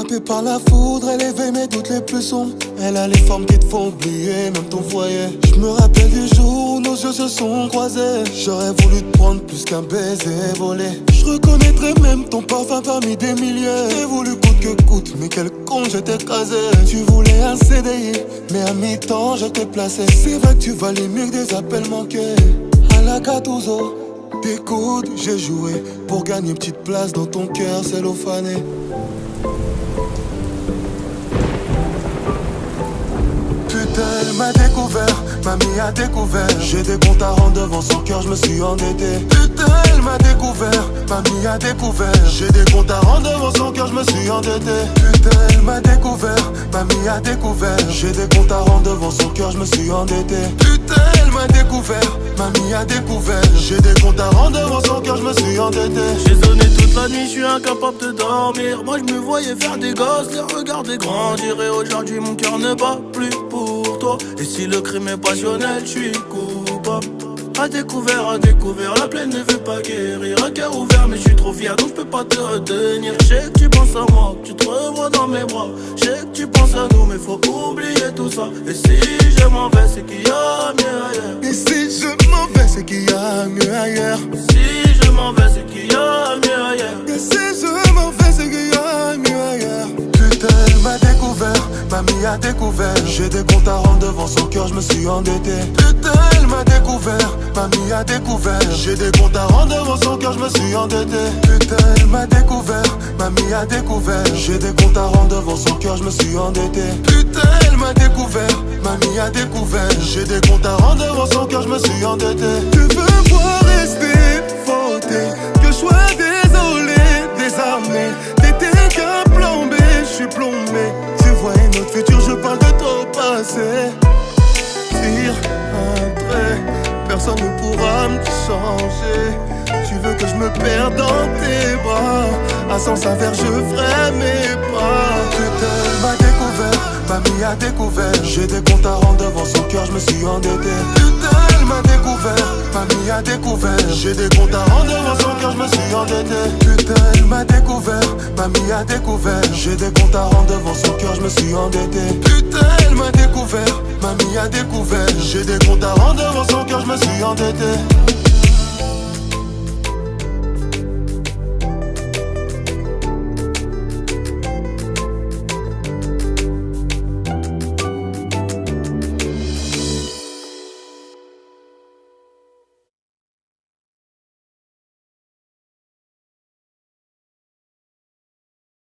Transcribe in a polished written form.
Frappée par la foudre, elle éveille mes doutes les plus sombres. Elle a les formes qui te font oublier, même ton foyer. Je me rappelle du jour où nos yeux se sont croisés. J'aurais voulu te prendre plus qu'un baiser volé. Je reconnaîtrais même ton parfum parmi des milliers. J'ai voulu coûte que coûte, mais quel con j'étais écrasé. Tu voulais un CDI, mais à mi-temps je t'ai placé. C'est vrai que tu valais mieux que des appels manqués. À la Gattuso, t'écoutes, j'ai joué pour gagner une petite place dans ton cœur cellophané. Putain, elle m'a découvert, mamie a découvert. J'ai des comptes à rendre devant son cœur, je me suis endetté. Putain, elle m'a découvert, mamie a découvert. J'ai des comptes à rendre devant son cœur, je me suis endetté. Putain, elle m'a découvert, mamie a découvert. J'ai des comptes à rendre devant son cœur, je me suis endetté. Putain, elle m'a découvert, mamie a découvert. J'ai des comptes à rendre devant son cœur, je me suis endetté. J'ai sonné toute la nuit, je suis incapable de dormir. Moi je me voyais faire des gosses, les regarder grandir. Et aujourd'hui mon cœur ne bat plus pour toi. Et si le crime est passionnel, je suis coupable. À découvert, la plaine ne veut pas guérir. Un cœur ouvert, mais je suis trop fier, donc je peux pas te retenir. Je sais que tu penses à moi, que tu te revois dans mes bras. Je sais que tu penses à nous, mais faut oublier tout ça. Et si je m'en vais, c'est qu'il y a mieux ailleurs. Et si je m'en vais, c'est qu'il y a mieux ailleurs. Si je m'en vais, c'est qu'il y a mieux ailleurs. Et si je m'en vais, c'est qu'il y a mieux ailleurs. Putain, elle m'a découvert, mamie a découvert. J'ai des comptes à rendre devant son cœur, je me suis endetté. Putain, elle m'a découvert, mamie a découvert. J'ai des comptes à rendre devant son cœur, je me suis endetté. Putain, elle m'a découvert, mamie a découvert. J'ai des comptes à rendre devant son cœur, je me suis endetté. Putain, elle m'a découvert, mamie a découvert. J'ai des comptes à rendre devant son cœur, je me suis endetté. Tu veux voir rester fauté, que je sois désolé, désarmé. T'étais qu'un plan B, je suis plombé. Tu voyais notre futur, je parle de ton passé. Tire un trait, personne ne pourra me changer. Tu veux que je me perde dans tes bras. À sens inverse, je ferai mes pas. Putain, elle m'a découvert, mamie a découvert. J'ai des comptes à rendre devant son cœur, je me suis endetté. Putain, elle m'a découvert, mamie a découvert. J'ai des comptes à rendre devant son cœur, je me suis endetté. Putain, elle m'a découvert, mamie a découvert. J'ai des comptes à rendre devant son cœur, je me suis endetté. Putain, elle m'a découvert, mamie a découvert. J'ai des comptes à rendre devant son cœur, je me suis endetté.